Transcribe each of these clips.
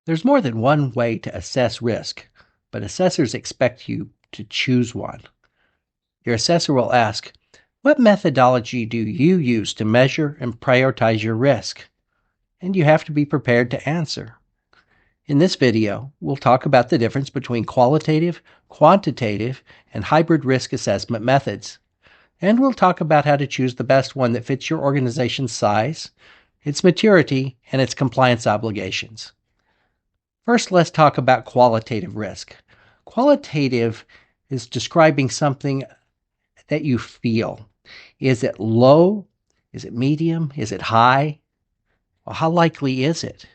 There's more than one way to assess risk, but assessors expect you to choose one. Your assessor will ask, what methodology do you use to measure and prioritize your risk? And you have to be prepared to answer. In this video, we'll talk about the difference between qualitative, quantitative, and hybrid risk assessment methods. And we'll talk about how to choose the best one that fits your organization's size, its maturity, and its compliance obligations. First, let's talk about qualitative risk. Qualitative is describing something that you feel. Is it low? Is it medium? Is it high? Well, how likely is it?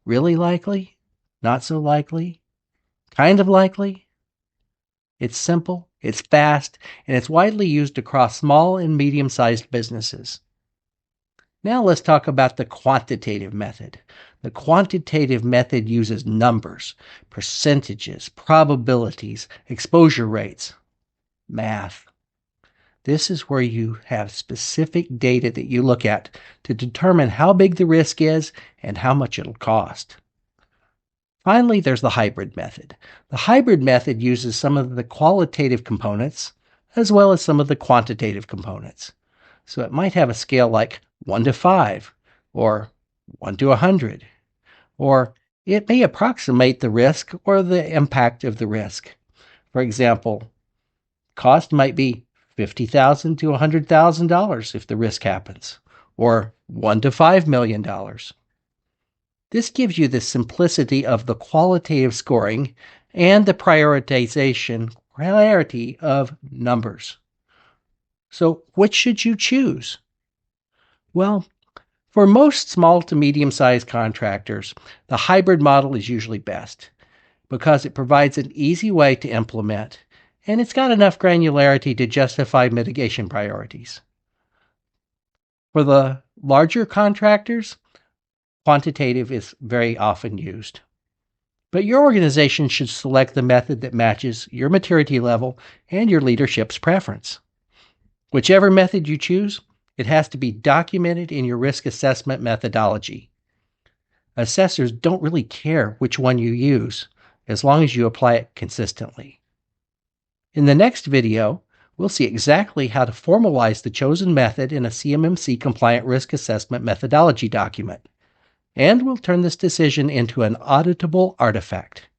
Really likely? Not so likely? Kind of likely? It's simple, it's fast, and it's widely used across small and medium-sized businesses. Now let's talk about the quantitative method. The quantitative method uses numbers, percentages, probabilities, exposure rates, math. This is where you have specific data that you look at to determine how big the risk is and how much it'll cost. Finally, there's the hybrid method. The hybrid method uses some of the qualitative components as well as some of the quantitative components. So it might have a scale like 1 to 5 or 1 to 100, or it may approximate the risk or the impact of the risk. For example, cost might be $50,000 to $100,000 if the risk happens, or $1 to $5 million. This gives you the simplicity of the qualitative scoring and the prioritization clarity of numbers. So which should you choose? Well, for most small to medium-sized contractors, the hybrid model is usually best because it provides an easy way to implement, and it's got enough granularity to justify mitigation priorities. For the larger contractors, quantitative is very often used. But your organization should select the method that matches your maturity level and your leadership's preference. Whichever method you choose, it has to be documented in your risk assessment methodology. Assessors don't really care which one you use, as long as you apply it consistently. In the next video, we'll see exactly how to formalize the chosen method in a CMMC-compliant risk assessment methodology document. And we'll turn this decision into an auditable artifact.